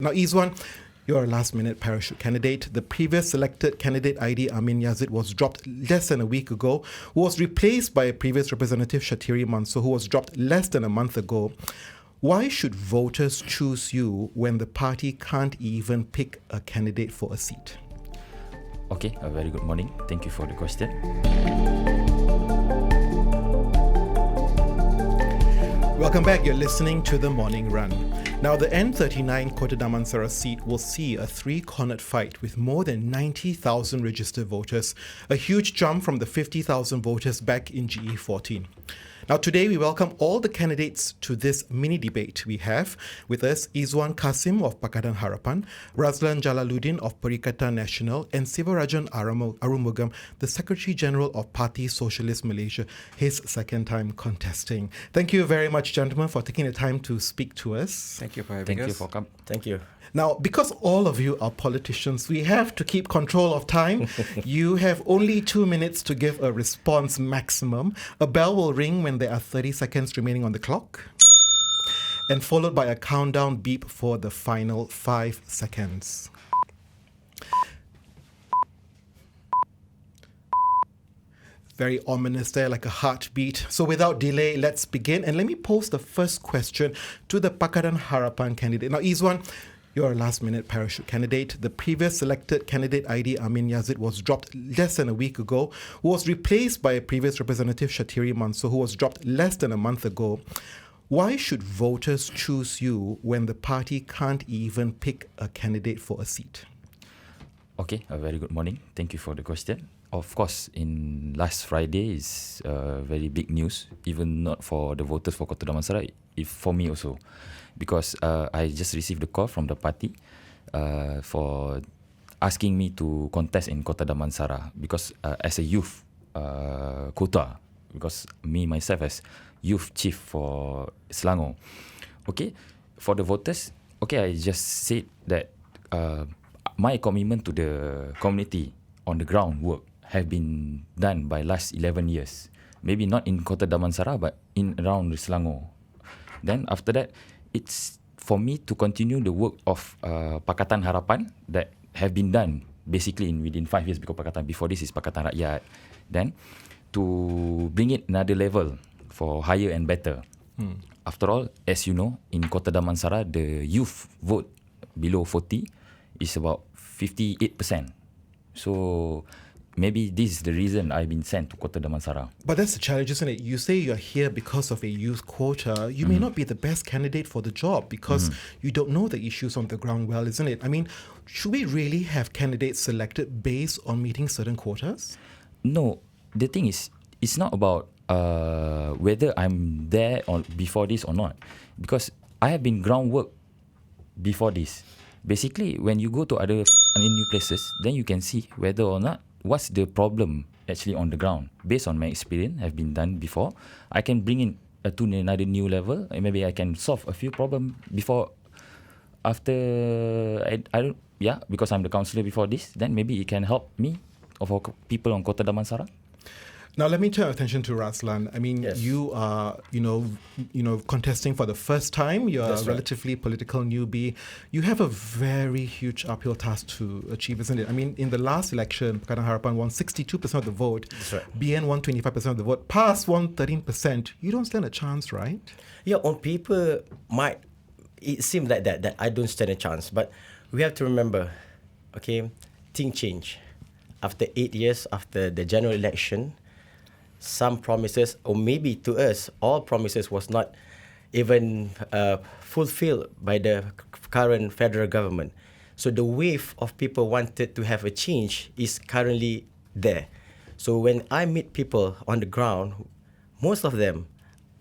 Now, Izwan, you're a last-minute parachute candidate. The previous selected candidate, ID Amin Yazid, was dropped less than a week ago, who was replaced by a previous representative, Shatiri Mansour, who was dropped less than a month ago. Why should voters choose you when the party can't even pick a candidate for a seat? Okay, a very good morning. Thank you for the question. Welcome back. You're listening to The Morning Run. Now, the N39 Kota Damansara seat will see a three-cornered fight with more than 90,000 registered voters, a huge jump from the 50,000 voters back in GE14. Now, today we welcome all the candidates to this mini debate. We have with us Izwan Kasim of Pakatan Harapan, Razlan Jalaluddin of Perikatan Nasional, and Sivarajan Arumugam, the Secretary General of Parti Socialist Malaysia, his second time contesting. Thank you very much, gentlemen, for taking the time to speak to us. Thank you for having us. Thank you for coming. Thank you. Now, because all of you are politicians, we have to keep control of time. You have only 2 minutes to give a response maximum. A bell will ring when there are 30 seconds remaining on the clock, and followed by a countdown beep for the final 5 seconds. Very ominous there, like a heartbeat. So without delay, let's begin. And let me pose the first question to the Pakatan Harapan candidate. Now, Izwan, you're a last-minute parachute candidate. The previous selected candidate, ID Amin Yazid, was dropped less than a week ago, who was replaced by a previous representative, Shatiri Mansour, who was dropped less than a month ago. Why should voters choose you when the party can't even pick a candidate for a seat? Okay, a very good morning. Thank you for the question. Of course, in last Friday is very big news, even not for the voters for Kota Damansara, if for me also. Because I just received a call from the party for asking me to contest in Kota Damansara because as a youth quota, because me myself as youth chief for Selangor. Okay, for the voters, okay, I just said that my commitment to the community on the ground work have been done by last 11 years. Maybe not in Kota Damansara, but in around Selangor. Then after that, it's for me to continue the work of Pakatan Harapan that have been done basically within 5 years, because Pakatan before this is Pakatan Rakyat. Then to bring it another level for higher and better. After all, as you know, in Kota Damansara, the youth vote below 40 is about 58%. So maybe this is the reason I've been sent to Kota Damansara. But that's the challenge, isn't it? You say you're here because of a youth quota. You may not be the best candidate for the job because you don't know the issues on the ground well, isn't it? I mean, should we really have candidates selected based on meeting certain quotas? No, the thing is, it's not about whether I'm there or before this or not. Because I have been groundwork before this. Basically, when you go to other new places, then you can see whether or not what's the problem actually on the ground. Based on my experience, have been done before, I can bring in to another new level, and maybe I can solve a few problems before, after I don't, yeah, because I'm the councillor before this, then maybe it can help me or people on Kota Damansara. Now, let me turn our attention to Razlan. I mean, yes. You are, contesting for the first time. You're a relatively political newbie. You have a very huge uphill task to achieve, isn't it? I mean, in the last election, Pakatan Harapan won 62% of the vote. That's right. BN won 25% of the vote. PAS won 13%. You don't stand a chance, right? Yeah, on paper, it seems like that I don't stand a chance. But we have to remember, okay, things change. After 8 years after the general election, some promises, or maybe to us, all promises was not even fulfilled by the current federal government. So the wave of people wanted to have a change is currently there. So when I meet people on the ground, most of them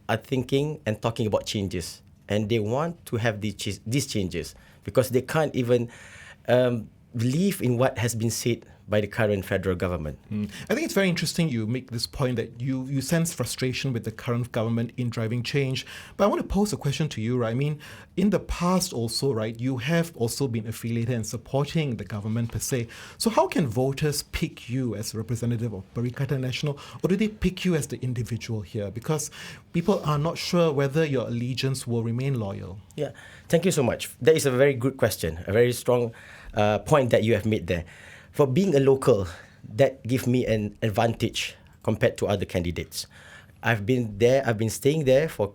are thinking and talking about changes. And they want to have these changes because they can't even believe in what has been said by the current federal government. I think it's very interesting you make this point that you sense frustration with the current government in driving change. But I want to pose a question to you, right? I mean, in the past also, right, you have also been affiliated and supporting the government per se. So how can voters pick you as a representative of Perikatan Nasional, or do they pick you as the individual here? Because people are not sure whether your allegiance will remain loyal. Yeah, thank you so much. That is a very good question, a very strong point that you have made there. For being a local, that gives me an advantage compared to other candidates. I've been staying there for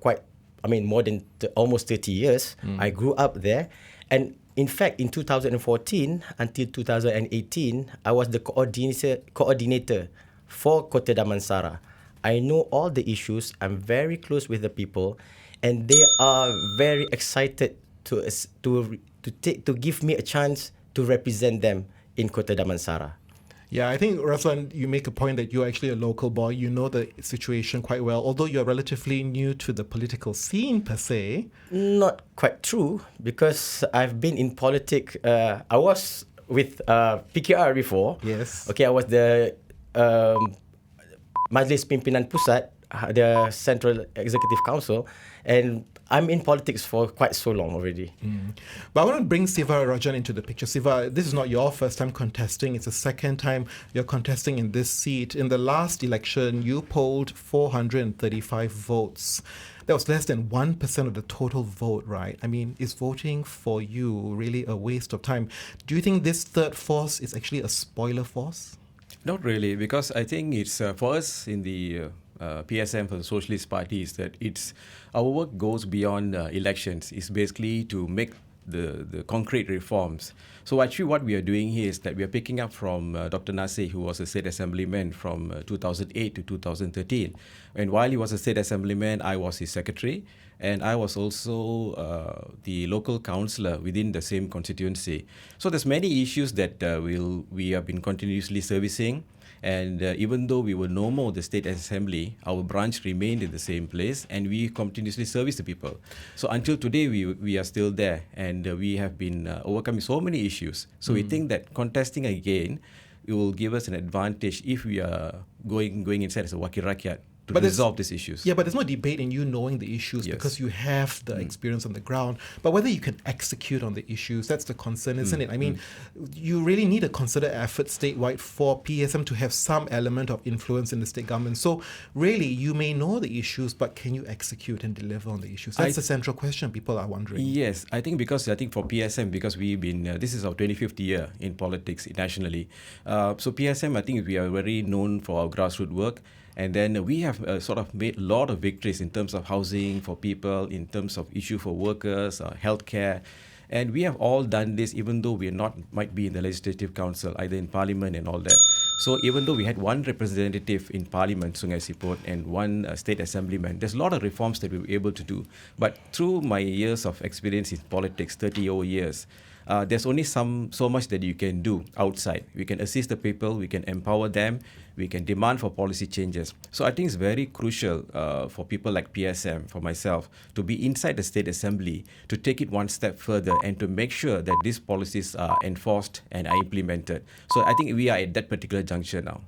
more than almost 30 years. I grew up there. And in fact, in 2014 until 2018, I was the coordinator for Kota Damansara. I know all the issues. I'm very close with the people. And they are very excited to give me a chance to represent them in Kota Damansara. Yeah, I think, Razlan, you make a point that you're actually a local boy. You know the situation quite well, although you're relatively new to the political scene per se. Not quite true, because I've been in politics. I was with PKR before. Yes. Okay, I was the Majlis Pimpinan Pusat, the Central Executive Council, and I'm in politics for quite so long already. But I want to bring Siva Rajan into the picture. Siva, this is not your first time contesting. It's the second time you're contesting in this seat. In the last election, you polled 435 votes. That was less than 1% of the total vote, right? I mean, is voting for you really a waste of time? Do you think this third force is actually a spoiler force? Not really, because I think it's for us in the PSM, for the Socialist Party, is that our work goes beyond elections. It's basically to make the concrete reforms. So actually what we are doing here is that we are picking up from Dr. Nasir, who was a state assemblyman from 2008 to 2013. And while he was a state assemblyman, I was his secretary, and I was also the local councillor within the same constituency. So there's many issues that we have been continuously servicing. And even though we were no more the state assembly, our branch remained in the same place, and we continuously service the people. So until today, we are still there, and we have been overcoming so many issues. So we think that contesting again, it will give us an advantage if we are going inside as a Wakil Rakyat to resolve these issues. Yeah, but there's no debate in you knowing the issues because you have the experience on the ground. But whether you can execute on the issues, that's the concern, isn't it? I mean, you really need a concerted effort statewide for PSM to have some element of influence in the state government. So really, you may know the issues, but can you execute and deliver on the issues? That's the central question people are wondering. Yes, I think for PSM, because we've been, this is our 25th year in politics nationally. So PSM, I think we are very known for our grassroots work. And then we have sort of made a lot of victories in terms of housing for people, in terms of issue for workers, healthcare. And we have all done this even though we might be in the Legislative Council, either in Parliament and all that. So even though we had one representative in Parliament, Sungai Siput, and one state assemblyman, there's a lot of reforms that we were able to do. But through my years of experience in politics, 30 odd years, there's only so much that you can do outside. We can assist the people, we can empower them, we can demand for policy changes. So I think it's very crucial for people like PSM, for myself, to be inside the State Assembly, to take it one step further and to make sure that these policies are enforced and are implemented. So I think we are at that particular juncture now.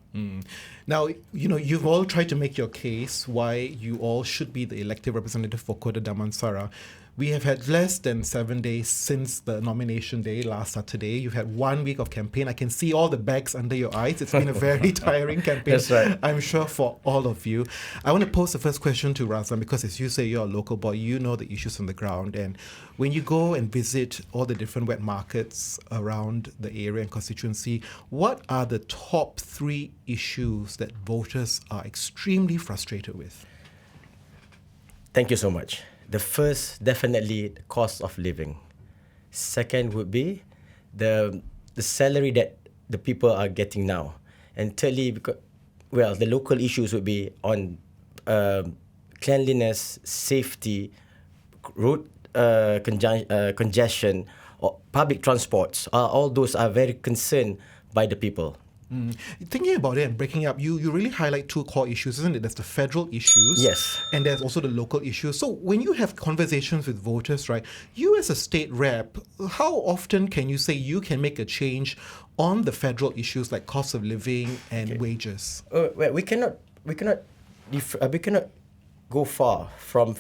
Now, you've all tried to make your case why you all should be the elected representative for Kota Damansara. We have had less than 7 days since the nomination day last Saturday. You've had 1 week of campaign. I can see all the bags under your eyes. It's been a very tiring campaign. That's right. I'm sure for all of you. I want to pose the first question to Razan because, as you say, you're a local boy. You know the issues on the ground. And when you go and visit all the different wet markets around the area and constituency, what are the top 3 issues that voters are extremely frustrated with? Thank you so much. The first, definitely the cost of living. Second would be the salary that the people are getting now. And thirdly, the local issues would be on cleanliness, safety, road congestion, or public transports. All those are very concerned by the people. Thinking about it and breaking up, you really highlight two core issues, isn't it? There's the federal issues. Yes. And there's also the local issues. So when you have conversations with voters, right, you as a state rep, how often can you say you can make a change on the federal issues like cost of living and wages? Well, we cannot go far from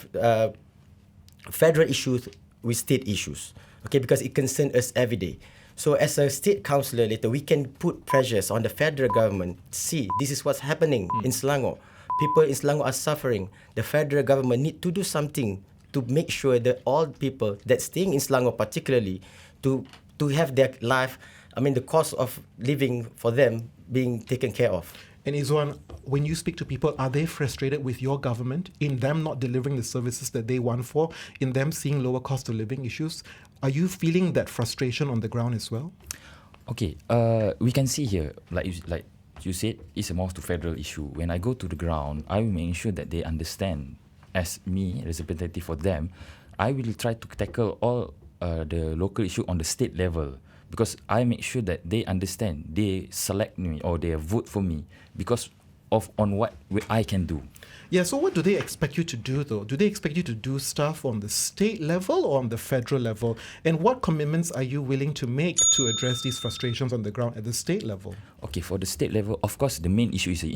federal issues with state issues, okay, because it concerns us every day. So as a state councillor later, we can put pressures on the federal government. See, this is what's happening in Selangor. People in Selangor are suffering. The federal government need to do something to make sure that all people that staying in Selangor particularly to have their life, the cost of living for them being taken care of. And Izwan, when you speak to people, are they frustrated with your government in them not delivering the services that they want for, in them seeing lower cost of living issues? Are you feeling that frustration on the ground as well? Okay, we can see here, like you said, it's a more to federal issue. When I go to the ground, I will make sure that they understand. As me, representative for them, I will try to tackle all the local issue on the state level, because I make sure that they understand, they select me or they vote for me because of on what I can do. Yeah, so what do they expect you to do though? Do they expect you to do stuff on the state level or on the federal level? And what commitments are you willing to make to address these frustrations on the ground at the state level? Okay, for the state level, of course, the main issue is the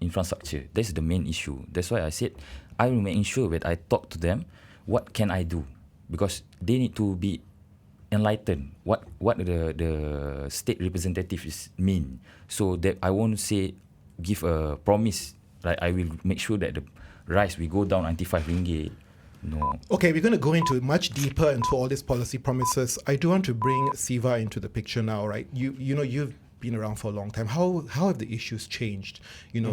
infrastructure. That's the main issue. That's why I said I will make sure that I talk to them. What can I do? Because they need to be enlightened. What the state representatives mean. So that I won't say give a promise. Like I will make sure that the rice will go down until RM5. No. Okay, we're going to go into much deeper into all these policy promises. I do want to bring Siva into the picture now, right? You know, you've been around for a long time. How have the issues changed,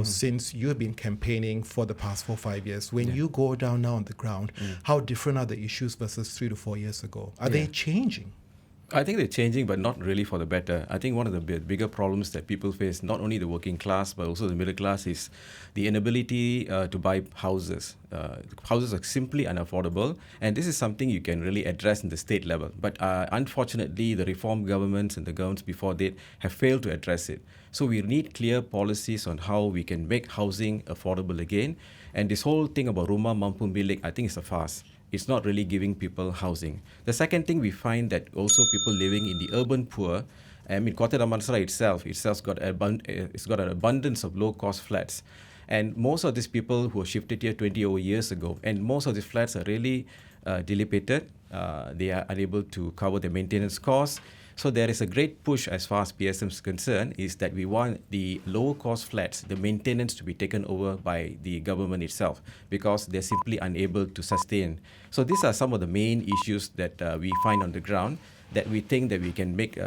since you've been campaigning for the past 4 or 5 years? When you go down now on the ground, how different are the issues versus 3 to 4 years ago? Are they changing? I think they're changing, but not really for the better. I think one of the bigger problems that people face, not only the working class, but also the middle class, is the inability to buy houses. Houses are simply unaffordable, and this is something you can really address in the state level. But unfortunately, the reform governments and the governments before that have failed to address it. So we need clear policies on how we can make housing affordable again. And this whole thing about Rumah Mampu Milik, I think it's a farce. It's not really giving people housing. The second thing we find that also people living in the urban poor, Kota Damansara itself got an abundance of low-cost flats. And most of these people who were shifted here 20 over years ago, and most of these flats are really dilapidated. They are unable to cover the maintenance costs. So there is a great push as far as PSM is concerned, is that we want the lower cost flats, the maintenance to be taken over by the government itself, because they're simply unable to sustain. So these are some of the main issues that we find on the ground, that we think that we can make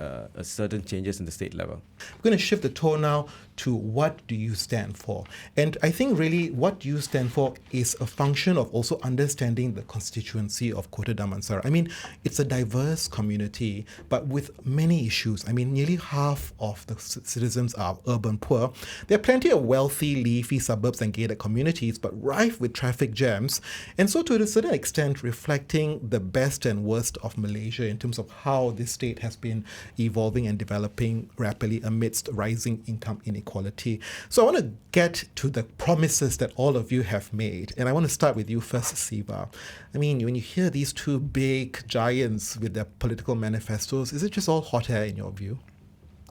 certain changes in the state level. We're going to shift the tone now to what do you stand for? And I think really what you stand for is a function of also understanding the constituency of Kota Damansara. I mean, it's a diverse community, but with many issues. I mean, nearly half of the citizens are urban poor. There are plenty of wealthy, leafy suburbs and gated communities, but rife with traffic jams. And so to a certain extent, reflecting the best and worst of Malaysia in terms of how this state has been evolving and developing rapidly amidst rising income inequality. So I want to get to the promises that all of you have made. And I want to start with you first, Siva. I mean, when you hear these two big giants with their political manifestos, is it just all hot air in your view?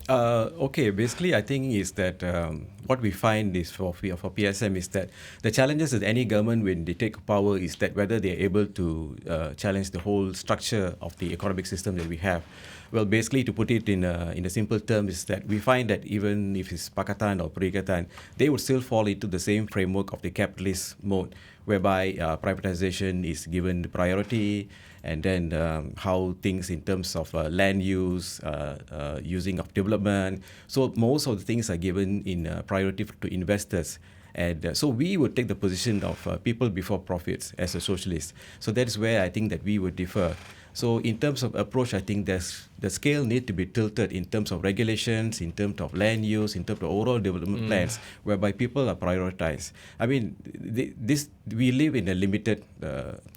Okay, basically I think is that what we find is for PSM is that the challenges of any government when they take power is that whether they're able to challenge the whole structure of the economic system that we have. Well, basically to put it in a simple term is that we find that even if it's Pakatan or Perikatan, they would still fall into the same framework of the capitalist mode, whereby privatization is given the priority, and then how things in terms of land use, using of development. So most of the things are given in priority to investors. And so we would take the position of people before profits as a socialist. So that is where I think that we would differ. So in terms of approach, I think there's the scale need to be tilted in terms of regulations, in terms of land use, in terms of overall development plans, whereby people are prioritized. I mean, we live in a limited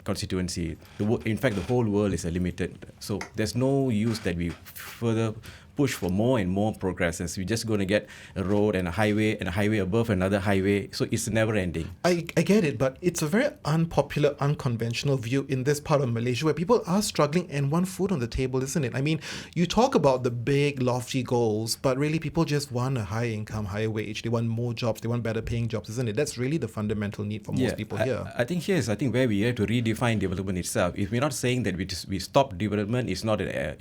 constituency. In fact, the whole world is a limited. So there's no use that we further push for more and more progresses. We're just going to get a road and a highway above another highway. So it's never ending. I get it, but it's a very unpopular, unconventional view in this part of Malaysia where people are struggling and want food on the table, isn't it? I mean, you talk about the big, lofty goals, but really people just want a high income, higher wage. They want more jobs. They want better paying jobs, isn't it? That's really the fundamental need for most people here. I think where we have to redefine development itself. If we're not saying that we stop development, it's not a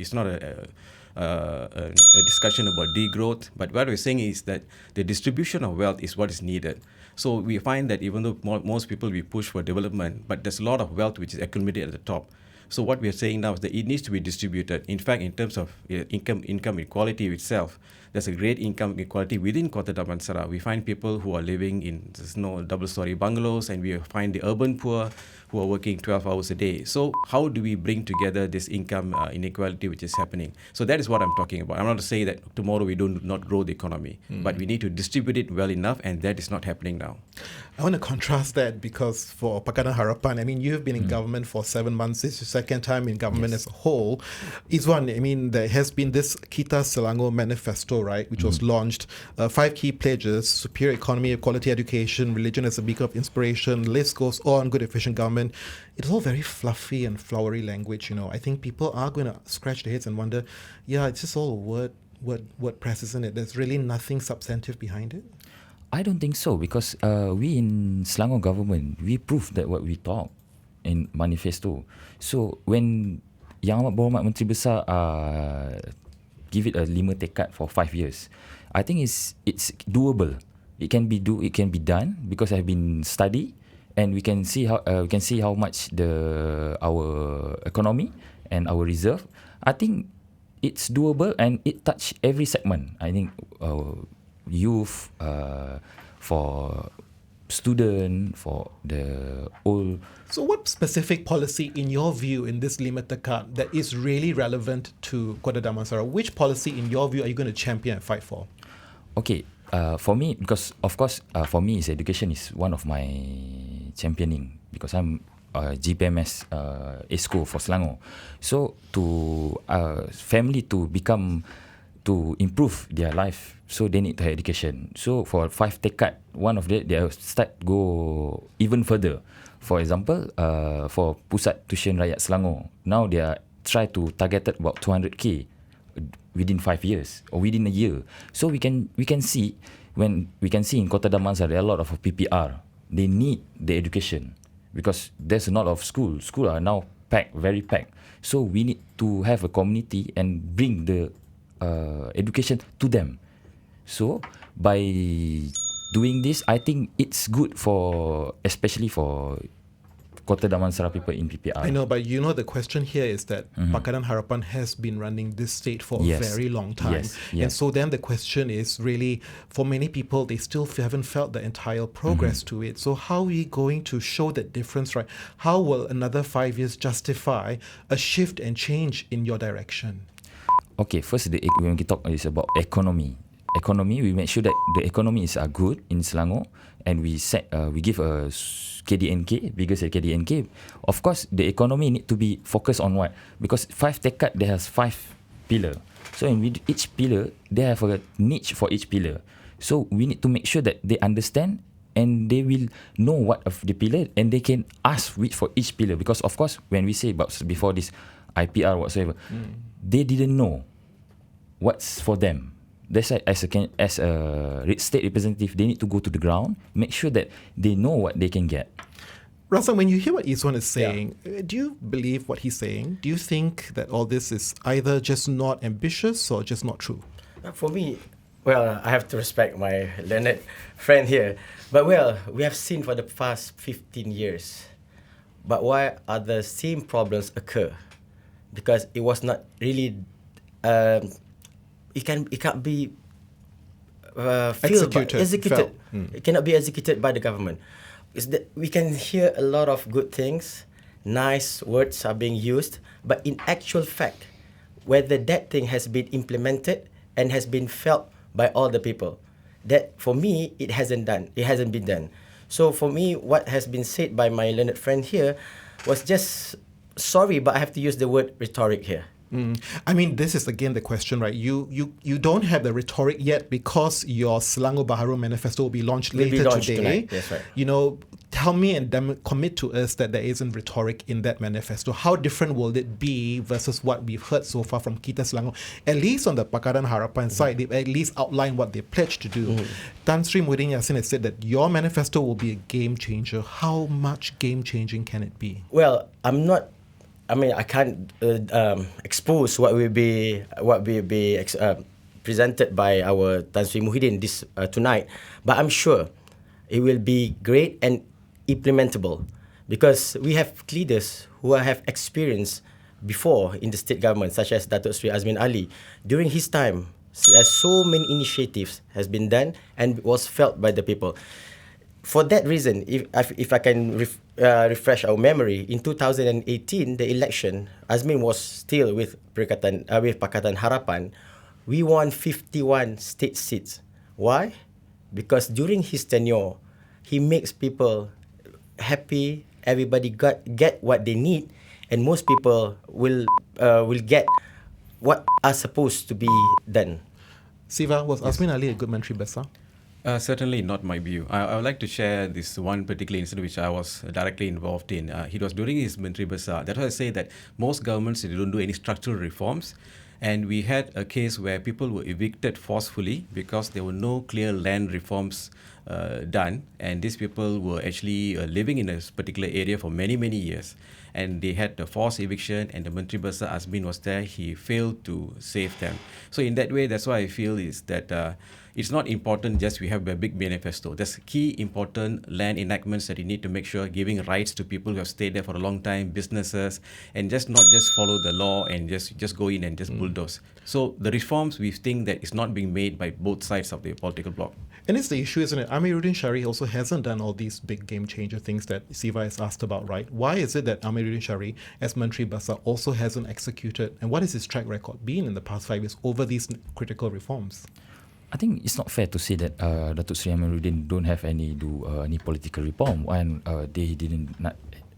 discussion about degrowth, but what we're saying is that the distribution of wealth is what is needed. So we find that even though most people we push for development, but there's a lot of wealth which is accumulated at the top. So what we are saying now is that it needs to be distributed. In fact, in terms of income equality itself, there's a great income inequality within Kota Damansara. We find people who are living in double-story bungalows, and we find the urban poor who are working 12 hours a day. So how do we bring together this income inequality which is happening? So that is what I'm talking about. I'm not to say that tomorrow we do not grow the economy, but we need to distribute it well enough, and that is not happening now. I want to contrast that because for Pakatan Harapan, I mean, you've been in government for 7 months. This is your second time in government as a whole. Izwan, I mean, there has been this Kita Selangor manifesto, right, which was launched. 5 key pledges: superior economy, quality education, religion as a beacon of inspiration, list goes on, good efficient government. It's all very fluffy and flowery language, you know. I think people are going to scratch their heads and wonder, it's just all word press, isn't it? There's really nothing substantive behind it. I don't think so, because we in Selangor government, we prove that what we talk in manifesto. So when Yang Amat Berhormat Menteri Besar give it a 5 tekad for 5 years, I think it's doable. It can be done, because I've been study, and we can see how much our economy and our reserve. I think it's doable, and it touch every segment. I think youth, for student, for the old. So what specific policy, in your view, in this 5 tekad that is really relevant to Kota Damansara? Which policy, in your view, are you going to champion and fight for? Okay, for me, because of course, for me, education is one of my championing, because I'm GPMS ESCO for Selangor. So to family to improve their life, so they need to have education. So for 5 tekad, one of they start go even further. For example, for Pusat Tuition Rakyat Selangor, now they are try to targeted about 200k within 5 years or within a year. So we can see in Kota Damansara there are a lot of PPR. They need the education because there's a lot of schools. Schools are now packed, very packed. So we need to have a community and bring the education to them. So by doing this, I think it's good especially for Kota Damansara people in PPR. I know, but the question here is that Pakatan Harapan has been running this state for a very long time. Yes. And so then the question is really, for many people, they still haven't felt the entire progress to it. So how are we going to show that difference, right? How will another 5 years justify a shift and change in your direction? Okay, first when we talk is about economy. Economy, we make sure that the economy is good in Selangor, and we give a KDNK, biggest KDNK. Of course, the economy need to be focused on what? Because 5 tekad, there has 5 pillar. So in each pillar, they have a niche for each pillar. So we need to make sure that they understand and they will know what of the pillar, and they can ask which for each pillar. Because of course, when we say about before this IPR whatsoever, they didn't know what's for them. That's why as a state representative, they need to go to the ground, make sure that they know what they can get. Rasa, when you hear what Izwan is saying, do you believe what he's saying? Do you think that all this is either just not ambitious or just not true? For me, I have to respect my learned friend here. But we have seen for the past 15 years. But why are the same problems occur? Because it was not really... It can't be executed. It cannot be executed by the government. We can hear a lot of good things, nice words are being used, but in actual fact, whether that thing has been implemented and has been felt by all the people. That for me, it hasn't been done. So for me, what has been said by my learned friend here was just, sorry, but I have to use the word rhetoric here. I mean, this is again the question, right? You don't have the rhetoric yet because your Selangor Baharu manifesto will be launched later today. Tonight. That's right. You know, tell me and commit to us that there isn't rhetoric in that manifesto. How different will it be versus what we've heard so far from Kita Selangor? At least on the Pakatan Harapan side, they've at least outlined what they pledged to do. Tan Sri Muhyiddin Yassin has said that your manifesto will be a game changer. How much game changing can it be? Well, I can't expose what will be presented by our Tan Sri Muhyiddin this tonight, but I'm sure it will be great and implementable because we have leaders who have experience before in the state government, such as Datuk Sri Azmin Ali. During his time, so many initiatives has been done and was felt by the people. For that reason, if I can refresh our memory, in 2018, the election, Azmin was still with Pakatan Harapan. We won 51 state seats. Why? Because during his tenure, he makes people happy. Everybody get what they need, and most people will get what are supposed to be done. Siva, was Azmin Ali a good Menteri Besar? Certainly not my view. I would like to share this one particular incident which I was directly involved in. It was during his Menteri Besar. That's why I say that most governments, they don't do any structural reforms. And we had a case where people were evicted forcefully because there were no clear land reforms done. And these people were actually living in a particular area for many, many years. And they had the forced eviction, and the Menteri Besar Azmin was there. He failed to save them. So in that way, that's why I feel is that it's not important just we have a big manifesto. There's key important land enactments that you need to make sure giving rights to people who have stayed there for a long time, businesses, and just not just follow the law and just go in and just bulldoze. So the reforms, we think that is not being made by both sides of the political bloc. And it's the issue, isn't it? Amirudin Shari also hasn't done all these big game changer things that Siva has asked about, right? Why is it that Amirudin Shari, as Menteri Besar, also hasn't executed? And what has his track record been in the past 5 years over these critical reforms? I think it's not fair to say that Datuk Sri Amirudin don't have any political reform when they didn't.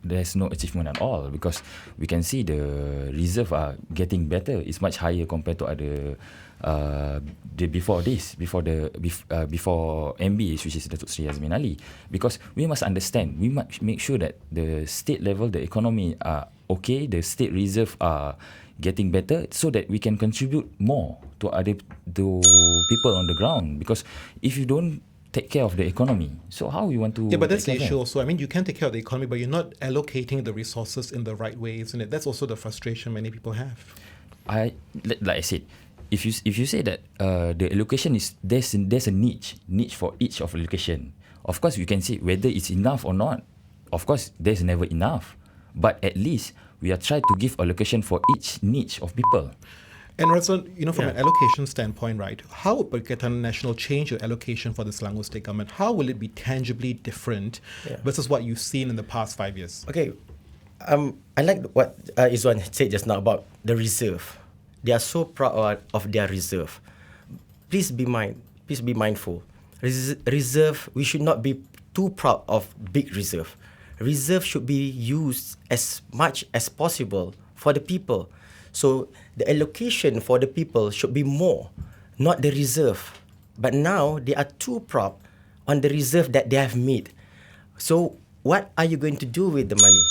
There's no achievement at all because we can see the reserve are getting better. It's much higher compared to other before MB, which is Datuk Sri Azmin Ali. Because we must understand, we must make sure that the state level, the economy are okay, the state reserve are getting better, so that we can contribute more to people on the ground. Because if you don't take care of the economy, so how you want to? Yeah, but that's the issue also. I mean, you can take care of the economy, but you're not allocating the resources in the right way, isn't it? That's also the frustration many people have. Like I said, if you say that the allocation is there's a niche for each of allocation. Of course, you can say whether it's enough or not. Of course, there's never enough, but at least we are trying to give allocation for each niche of people. And Razwan, from an allocation standpoint, right, how would Pakatan National change your allocation for the Selangor State Government? How will it be tangibly different versus what you've seen in the past 5 years? Okay, I like what Izwan said just now about the reserve. They are so proud of their reserve. Please be mindful. Reserve, we should not be too proud of big reserve. Reserve should be used as much as possible for the people. So the allocation for the people should be more, not the reserve. But now they are too proud on the reserve that they have made. So what are you going to do with the money?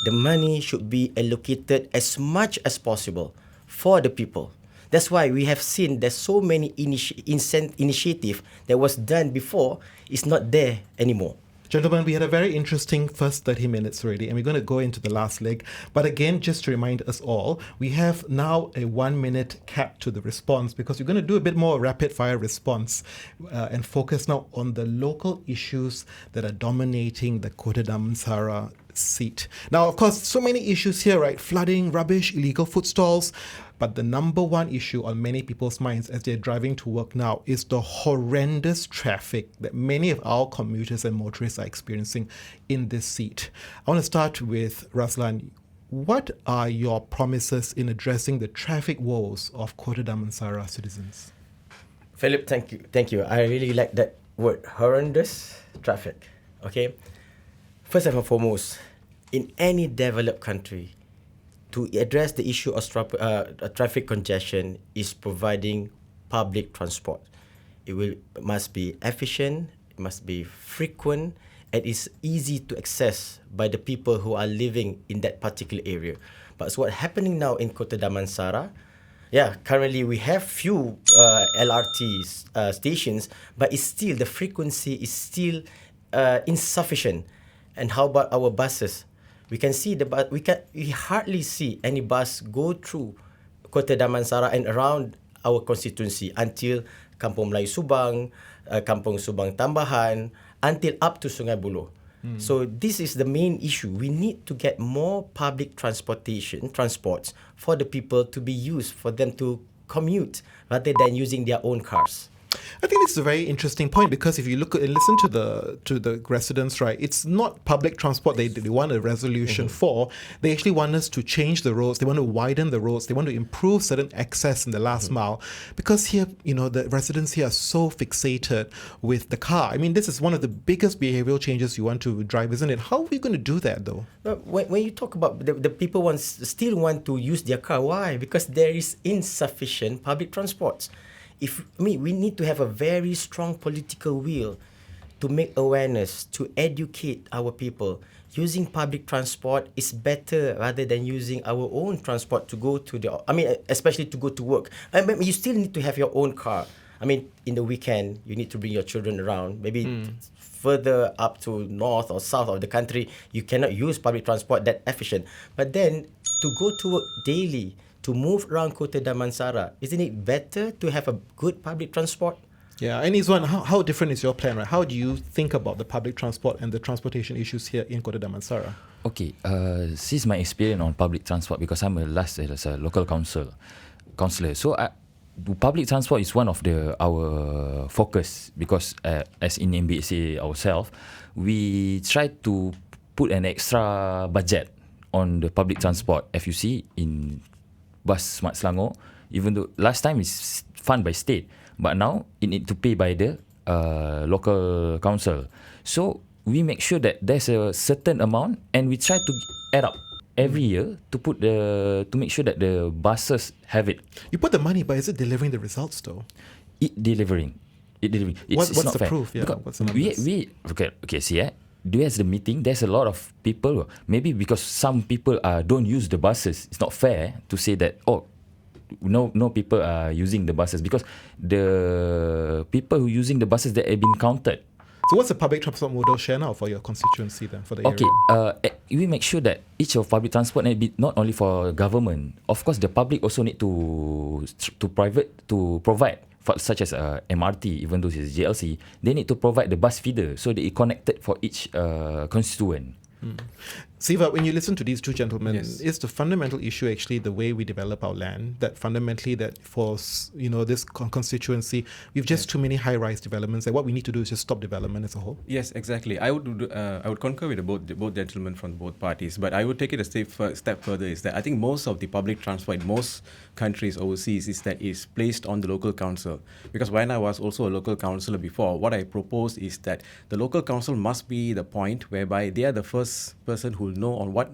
The money should be allocated as much as possible for the people. That's why we have seen there's so many initiative that was done before is not there anymore. Gentlemen, we had a very interesting first 30 minutes already, and we're going to go into the last leg. But again, just to remind us all, we have now a 1 minute cap to the response because we're going to do a bit more rapid fire response and focus now on the local issues that are dominating the Kota Damansara seat. Now, of course, so many issues here, right? Flooding, rubbish, illegal food stalls. But the number one issue on many people's minds as they're driving to work now is the horrendous traffic that many of our commuters and motorists are experiencing in this seat. I want to start with Raslan. what are your promises in addressing the traffic woes of Kota Damansara citizens? Philip, thank you. I really like that word, horrendous traffic. Okay, first and foremost, in any developed country, to address the issue of traffic congestion is providing public transport. It must be efficient, it must be frequent, and it's easy to access by the people who are living in that particular area. But what's happening now in Kota Damansara, currently we have few LRT stations, but it's still, the frequency is still insufficient. And how about our buses? We can see we hardly see any bus go through Kota Damansara and around our constituency until Kampung Melayu Subang, Kampung Subang Tambahan, until up to Sungai Buloh. So this is the main issue. We need to get more public transports for the people to be used, for them to commute rather than using their own cars. I think it's a very interesting point, because if you look and listen to the residents, right, it's not public transport they want a resolution for. They actually want us to change the roads. They want to widen the roads. They want to improve certain access in the last mile, because here, the residents here are so fixated with the car. I mean, this is one of the biggest behavioral changes you want to drive, isn't it? How are we going to do that, though? When you talk about the people still want to use their car, why? Because there is insufficient public transports. We need to have a very strong political will to make awareness, to educate our people. Using public transport is better rather than using our own transport to go to especially to go to work. You still need to have your own car. In the weekend, you need to bring your children around. Maybe further up to north or south of the country, you cannot use public transport that efficient. But then, to go to work daily, to move around Kota Damansara, isn't it better to have a good public transport? Yeah, and Izwan, how different is your plan, right? How do you think about the public transport and the transportation issues here in Kota Damansara? Okay, since my experience on public transport, because I'm as a local councillor, so public transport is one of our focus, because as in MBSA ourselves, we try to put an extra budget on the public transport. FUC in Bus Smart Selangor, even though last time it's funded by state, but now it need to pay by the local council. So we make sure that there's a certain amount, and we try to add up every year to make sure that the buses have it. You put the money, but is it delivering the results though? It delivering. What's not the fair. proof? Yeah, Because what's the numbers? okay. See, there's the meeting. There's a lot of people. Maybe because some people don't use the buses. It's not fair to say that no people are using the buses, because the people who using the buses that have been counted. So what's the public transport model share now for your constituency then, for the area? Okay, we make sure that each of public transport be not only for government. Of course, the public also need to provide. Such as MRT, even though it's GLC, they need to provide the bus feeder so that it connected for each constituent. Siva, when you listen to these two gentlemen, Yes. is the fundamental issue actually the way we develop our land? That fundamentally, that for this constituency, we've just too many high-rise developments, and what we need to do is just stop development as a whole? Yes, exactly. I would concur with both gentlemen from both parties, but I would take it a step further. Is that I think most of the public transport in most countries overseas is placed on the local council. Because when I was also a local councillor before, what I proposed is that the local council must be the point whereby they are the first person who will know on what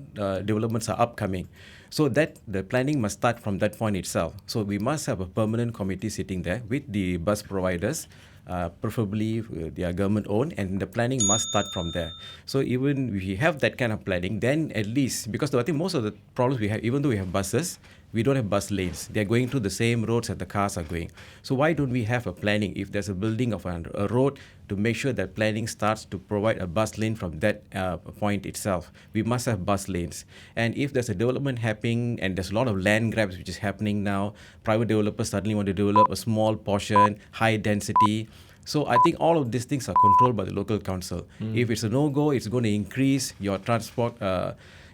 developments are upcoming. So that the planning must start from that point itself. So we must have a permanent committee sitting there with the bus providers, preferably they are government owned, and the planning must start from there. So even if we have that kind of planning, then at least, because I think most of the problems we have, even though we have buses, we don't have bus lanes. They're going through the same roads that the cars are going. So why don't we have a planning, if there's a building of a road, to make sure that planning starts to provide a bus lane from that point itself. We must have bus lanes. And if there's a development happening, and there's a lot of land grabs which is happening now, private developers suddenly want to develop a small portion, high density. So I think all of these things are controlled by the local council. If it's a no-go, it's going to increase your transport,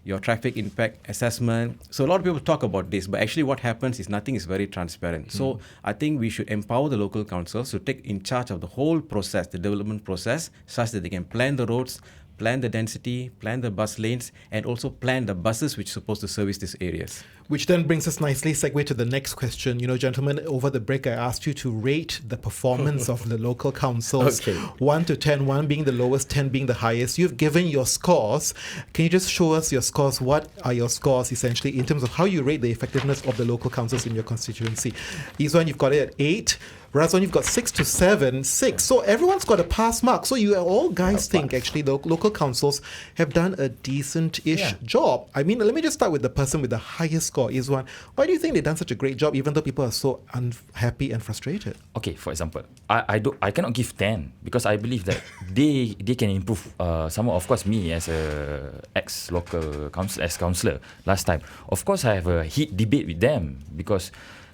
your traffic impact assessment. So a lot of people talk about this, but actually what happens is nothing is very transparent. So I think we should empower the local councils to take in charge of the whole process, the development process, such that they can plan the roads, plan the density, plan the bus lanes, and also plan the buses which are supposed to service these areas. Which then brings us nicely segue to the next question. Gentlemen, over the break, I asked you to rate the performance of the local councils. Okay. 1 to 10, 1 being the lowest, 10 being the highest. You've given your scores. Can you just show us your scores? What are your scores, essentially, in terms of how you rate the effectiveness of the local councils in your constituency? Izwan, you've got it at 8. Razwan, you've got 6 to 7, 6. So everyone's got a pass mark. So you all guys think actually the local councils have done a decent-ish job. I mean, let me just start with the person with the highest score, Izwan. Why do you think they've done such a great job, even though people are so unhappy and frustrated? Okay, for example, I cannot give 10 because I believe that they can improve. Some, of course, me as a ex-local councillor last time, of course I have a heat debate with them because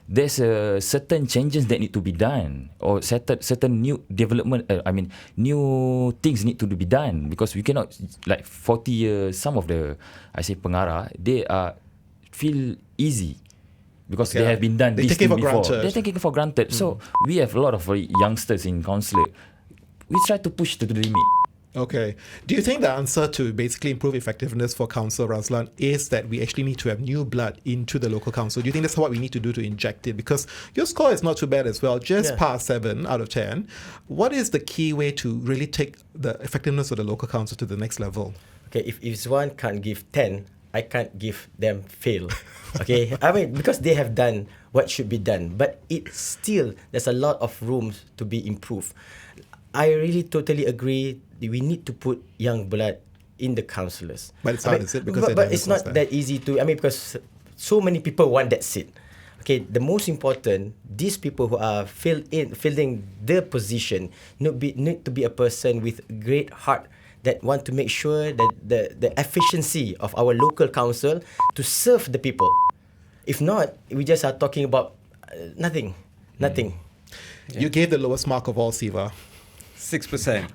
there's certain changes that need to be done, or certain new development. New things need to be done because we cannot, like 40 years. Some of the pengarah, they feel easy because they have been done. They take it for granted. They take it for granted. So we have a lot of youngsters in council. We try to push to the limit. Okay. Do you think the answer to basically improve effectiveness for council, Razlan, is that we actually need to have new blood into the local council? Do you think that's what we need to do to inject it? Because your score is not too bad as well, just past 7 out of 10. What is the key way to really take the effectiveness of the local council to the next level? Okay, if one can't give 10, I can't give them fail. Okay, because they have done what should be done, but it's still, there's a lot of room to be improved. I really totally agree. We need to put young blood in the councillors. But it's hard, is it? Because but it's not that easy to. Because so many people want that seat. Okay, the most important, these people who are filling the position need to be a person with great heart that want to make sure that the efficiency of our local council to serve the people. If not, we just are talking about nothing. You gave the lowest mark of all, Siva. 6%.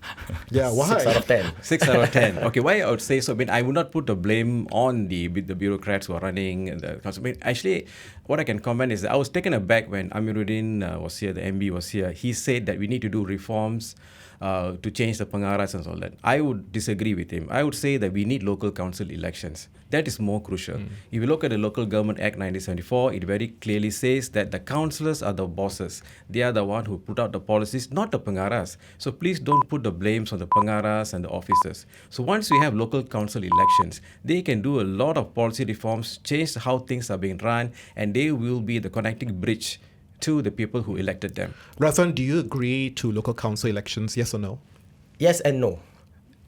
Yeah, why? 6 out of 10. 6 out of 10. Okay, why I would say so? I would not put the blame on the bureaucrats who are running the council. Actually, what I can comment is that I was taken aback when Amirudin was here, the MB was here. He said that we need to do reforms to change the pengarahs and all that. I would disagree with him. I would say that we need local council elections. That is more crucial. If you look at the Local Government Act 1974, it very clearly says that the councillors are the bosses. They are the one who put out the policies, not the pengarahs. So please don't put the blames on the pengarahs and the officers. So once we have local council elections, they can do a lot of policy reforms, change how things are being run, and they will be the connecting bridge to the people who elected them. Razan, do you agree to local council elections, yes or no? Yes and no.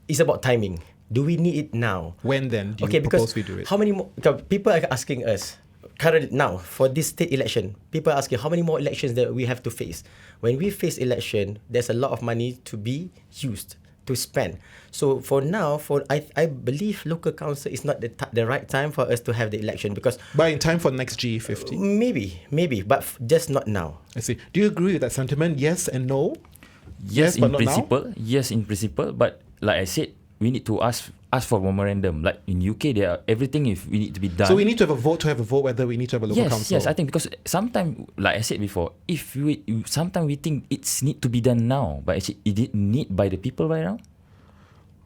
It's about timing. Do we need it now? When then do you propose we do it? How many more? People are asking us currently now for this state election. People are asking how many more elections that we have to face. When we face election, there's a lot of money to be used to spend. So for now, I believe local council is not the right time for us to have the election because. But in time for next G50? Maybe, but just not now. I see. Do you agree with that sentiment? Yes and no? Yes, but in not principle. now? Yes, in principle. But like I said, we need to ask for memorandum. Like in UK, everything if we need to be done. So we need to have a vote whether we need to have a local council. Yes, I think because sometimes, like I said before, sometimes we think it's need to be done now, but actually it is need by the people right now.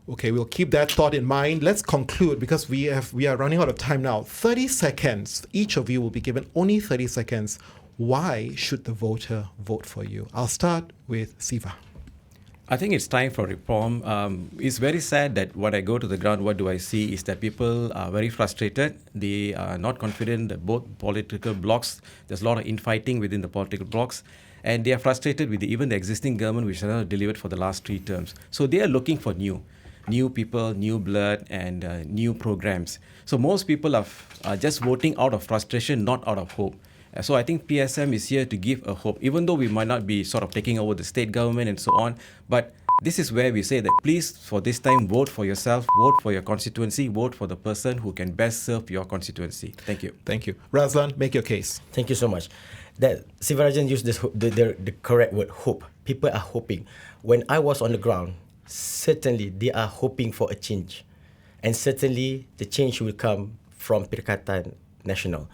Okay, we'll keep that thought in mind. Let's conclude because we are running out of time now. 30 seconds. Each of you will be given only 30 seconds. Why should the voter vote for you? I'll start with Siva. I think it's time for reform. It's very sad that when I go to the ground, what do I see is that people are very frustrated. They are not confident that both political blocs, there's a lot of infighting within the political blocs, and they are frustrated with even the existing government which has not delivered for the last 3 terms. So they are looking for new people, new blood, and new programs. So most people are just voting out of frustration, not out of hope. So I think PSM is here to give a hope, even though we might not be sort of taking over the state government and so on. But this is where we say that please, for this time, vote for yourself, vote for your constituency, vote for the person who can best serve your constituency. Thank you. Thank you. Razlan, make your case. Thank you so much. That Sivarajan used the correct word, hope. People are hoping. When I was on the ground, certainly they are hoping for a change. And certainly the change will come from Perikatan Nasional.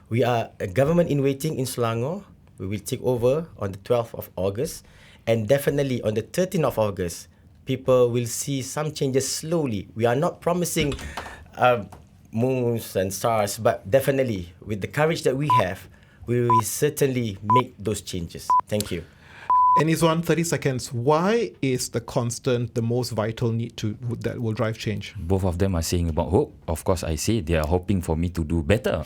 We are a government in waiting in Selangor. We will take over on the 12th of August. And definitely on the 13th of August, people will see some changes slowly. We are not promising moons and stars, but definitely with the courage that we have, we will certainly make those changes. Thank you. And Izwan, 30 seconds. Why is the constant the most vital need that will drive change? Both of them are saying about hope. Of course, I say they are hoping for me to do better.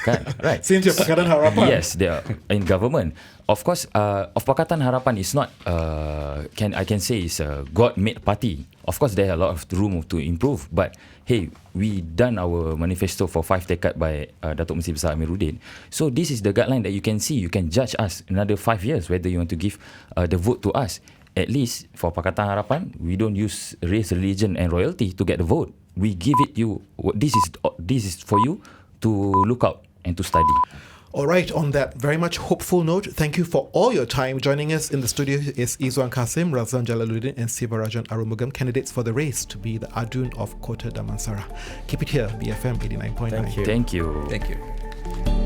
Kan? Right. Since you're Pakatan Harapan. Yes, they are in government. Of course, of Pakatan Harapan is not, I can say it's a God-made party. Of course, there are a lot of room to improve. But hey, we done our manifesto for 5 dekad by Datuk Mesti Besar Amirudin. So this is the guideline that you can see. You can judge us another 5 years whether you want to give the vote to us. At least for Pakatan Harapan, we don't use race, religion and royalty to get the vote. We give it you. This is for you to look out and to study. All right, on that very much hopeful note, thank you for all your time. Joining us in the studio is Izwan Kasim, Razan Jalaluddin and Sivarajan Arumugam, candidates for the race to be the Adun of Kota Damansara. Keep it here, BFM 89.9. Thank you. Thank you. Thank you.